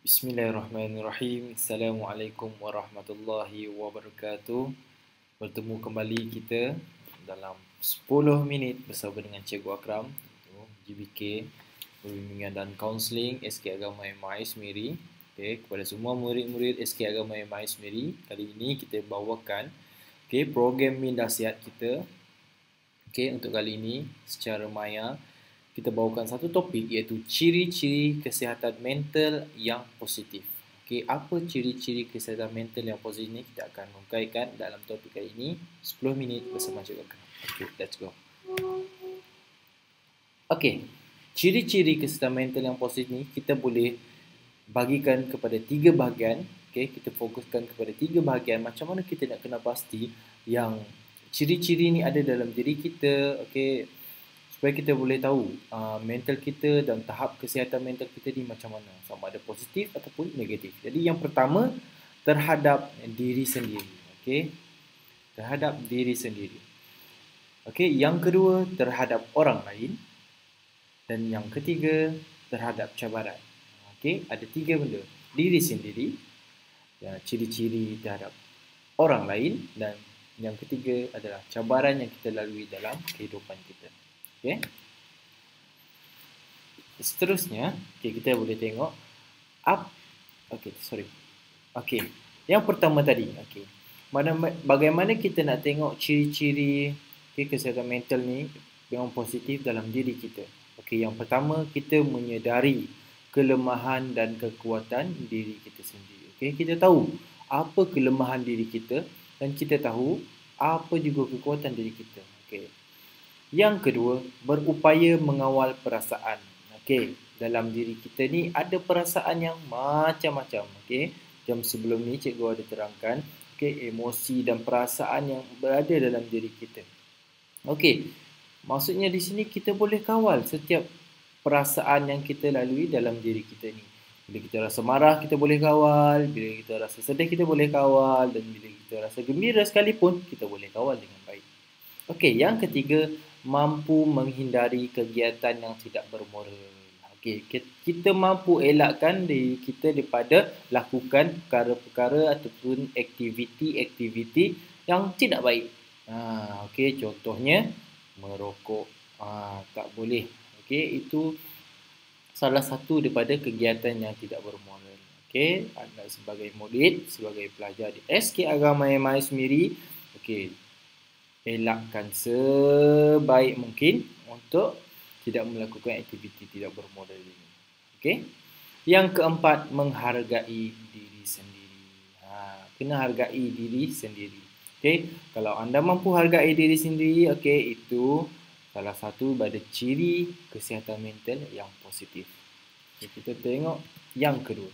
Bismillahirrahmanirrahim. Assalamualaikum warahmatullahi wabarakatuh. Bertemu kembali kita dalam 10 minit bersama dengan Cikgu Akram, GBK, Perbimbingan dan Kaunseling SK Agama MI Semiri. Kepada semua murid-murid SK Agama MI Semiri, kali ini kita bawakan program nasihat kita. Untuk kali ini secara maya kita bawakan satu topik iaitu ciri-ciri kesihatan mental yang positif. Apa ciri-ciri kesihatan mental yang positif ini kita akan huraikan dalam topik kali ini 10 minit bersama Cikgu Akram. Let's go. Ciri-ciri kesihatan mental yang positif ini kita boleh bagikan kepada 3 bahagian. Kita fokuskan kepada 3 bahagian. Macam mana kita nak kena pasti yang ciri-ciri ini ada dalam diri kita, supaya kita boleh tahu mental kita dan tahap kesihatan mental kita ni macam mana, sama ada positif ataupun negatif. Jadi yang pertama, terhadap diri sendiri. Terhadap diri sendiri. Yang kedua, terhadap orang lain. Dan yang ketiga, terhadap cabaran. Ada 3 benda. Diri sendiri, ciri-ciri terhadap orang lain, dan yang ketiga adalah cabaran yang kita lalui dalam kehidupan kita. Seterusnya, kita boleh tengok yang pertama tadi, bagaimana kita nak tengok ciri-ciri kesihatan mental ni yang positif dalam diri kita. Yang pertama, kita menyedari kelemahan dan kekuatan diri kita sendiri. Kita tahu apa kelemahan diri kita dan kita tahu apa juga kekuatan diri kita. Yang kedua, berupaya mengawal perasaan. Dalam diri kita ni ada perasaan yang macam-macam. Jam sebelum ni cikgu ada terangkan emosi dan perasaan yang berada dalam diri kita. Maksudnya di sini kita boleh kawal setiap perasaan yang kita lalui dalam diri kita ni. Bila kita rasa marah, kita boleh kawal. Bila kita rasa sedih, kita boleh kawal. Dan bila kita rasa gembira sekalipun, kita boleh kawal dengan baik. Yang ketiga, mampu menghindari kegiatan yang tidak bermoral. Kita mampu elakkan diri kita daripada lakukan perkara-perkara ataupun aktiviti-aktiviti yang tidak baik. Contohnya, merokok. Tak boleh. Itu salah satu daripada kegiatan yang tidak bermoral. Anda sebagai murid, sebagai pelajar di SK Agama MI Semiri, elakkan sebaik mungkin untuk tidak melakukan aktiviti tidak bermoral ini. Yang keempat, menghargai diri sendiri. Kena hargai diri sendiri. Kalau anda mampu hargai diri sendiri, itu salah satu pada ciri kesihatan mental yang positif. Kita tengok yang kedua.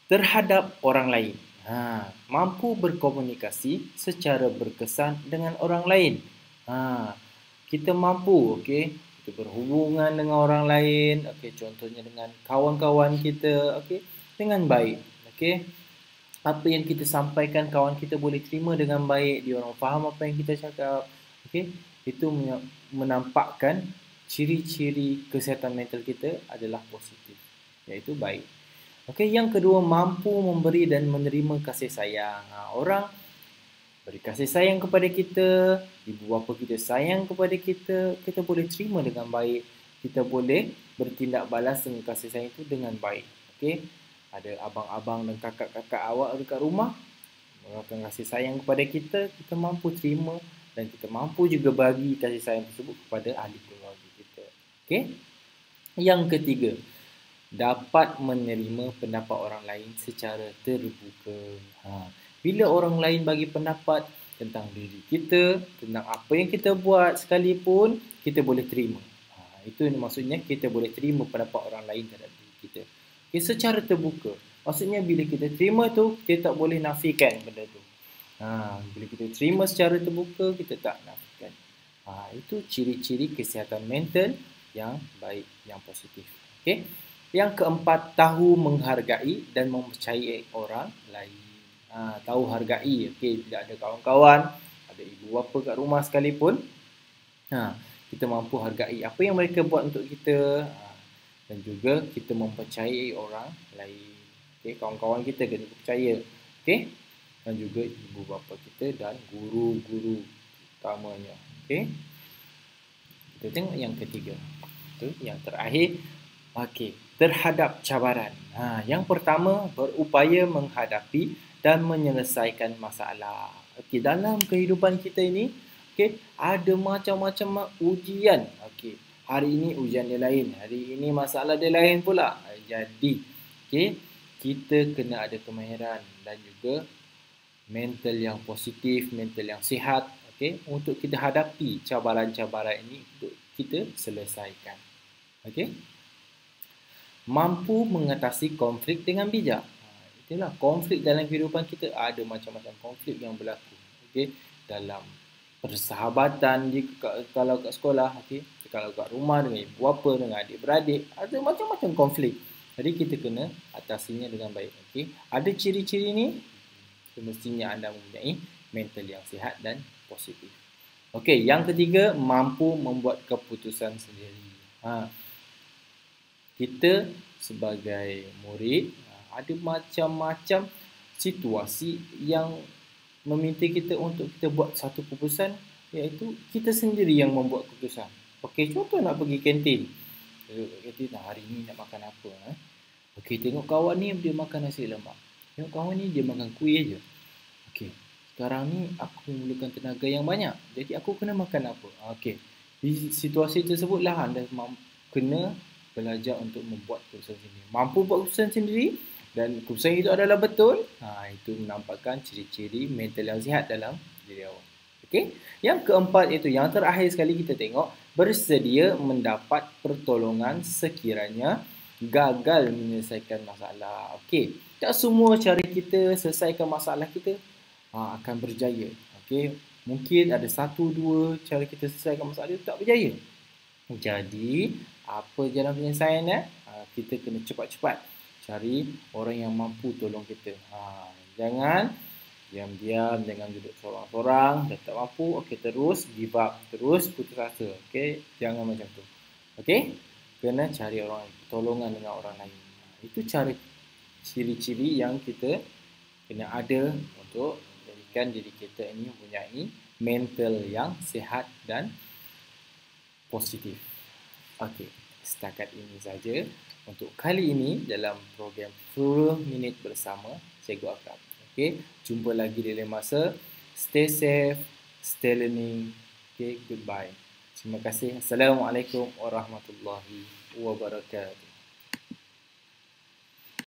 Terhadap orang lain. Mampu berkomunikasi secara berkesan dengan orang lain. Kita mampu, kita berhubungan dengan orang lain, contohnya dengan kawan-kawan kita, dengan baik. Apa yang kita sampaikan, kawan kita boleh terima dengan baik, dia orang faham apa yang kita cakap. Itu menampakkan ciri-ciri kesihatan mental kita adalah positif, iaitu baik. Yang kedua, mampu memberi dan menerima kasih sayang. Orang beri kasih sayang kepada kita, ibu bapa kita sayang kepada kita, kita boleh terima dengan baik. Kita boleh bertindak balas dengan kasih sayang itu dengan baik. Ada abang-abang dan kakak-kakak awak dekat rumah, memberikan kasih sayang kepada kita, kita mampu terima dan kita mampu juga bagi kasih sayang tersebut kepada ahli keluarga kita. Yang ketiga, dapat menerima pendapat orang lain secara terbuka. Bila orang lain bagi pendapat tentang diri kita, tentang apa yang kita buat sekalipun, kita boleh terima. Itu maksudnya kita boleh terima pendapat orang lain terhadap diri kita. Secara terbuka. Maksudnya bila kita terima tu, kita tak boleh nafikan benda tu. Bila kita terima secara terbuka, kita tak nafikan. Itu ciri-ciri kesihatan mental yang baik, yang positif. Yang keempat, tahu menghargai dan mempercayai orang lain. Tahu hargai. Tidak ada kawan-kawan, ada ibu bapa kat rumah sekalipun, kita mampu hargai apa yang mereka buat untuk kita. dan juga kita mempercayai orang lain. Okey, kawan-kawan kita kena percaya. Okey, dan juga ibu bapa kita dan guru-guru utamanya. Okey, kita tengok yang ketiga. Itu yang terakhir. Okey, terhadap cabaran. Yang pertama, berupaya menghadapi dan menyelesaikan masalah. Okey, dalam kehidupan kita ini, okey, ada macam-macam ujian. Okey, hari ini ujian dia lain, hari ini masalah dia lain pula. Jadi, okey, kita kena ada kemahiran dan juga mental yang positif, mental yang sihat, okey, untuk kita hadapi cabaran-cabaran ini untuk kita selesaikan. Okey, mampu mengatasi konflik dengan bijak. Itulah konflik dalam kehidupan kita, ada macam-macam konflik yang berlaku. Okey, dalam persahabatan, kalau kat sekolah, okey, kalau kat rumah dengan ibu bapa, dengan adik-beradik, ada macam-macam konflik. Jadi kita kena atasinya dengan baik. Okey, ada ciri-ciri ni, semestinya anda mempunyai mental yang sihat dan positif. Okey, yang ketiga, mampu membuat keputusan sendiri. Kita sebagai murid ada macam-macam situasi yang meminta kita untuk kita buat satu keputusan, iaitu kita sendiri yang membuat keputusan. Okey, contoh nak pergi kantin. Kantin, hari ni nak makan apa? Okey, tengok kawan ni dia makan nasi lemak. Tengok kawan ni dia makan kuih je. Okey, sekarang ni aku memerlukan tenaga yang banyak. Jadi aku kena makan apa? Okey, di situasi tersebutlah anda kena belajar untuk membuat keputusan sendiri. Mampu buat keputusan sendiri dan keputusan itu adalah betul. Itu menampakkan ciri-ciri mental yang sihat dalam diri awak. Okey, yang keempat itu yang terakhir sekali kita tengok, bersedia mendapat pertolongan sekiranya gagal menyelesaikan masalah. Okey, tak semua cara kita selesaikan masalah kita akan berjaya. Okey, mungkin ada satu dua cara kita selesaikan masalah itu tak berjaya. Jadi, apa jalan penyelesaiannya? Kita kena cepat-cepat cari orang yang mampu tolong kita. Jangan diam-diam, jangan duduk seorang-seorang, dah tak mampu, okey, terus give up, terus putus asa. Okey, jangan macam tu. Okey, kena cari orang pertolongan dengan orang lain. Itu cara ciri-ciri yang kita kena ada untuk jadikan diri kita ini mempunyai mental yang sihat dan positif. Okey, setakat ini saja untuk kali ini dalam program 10 minit bersama Cikgu Akrab. Okey, jumpa lagi di lain masa. Stay safe, stay learning. Okey, goodbye. Terima kasih. Assalamualaikum warahmatullahi wabarakatuh.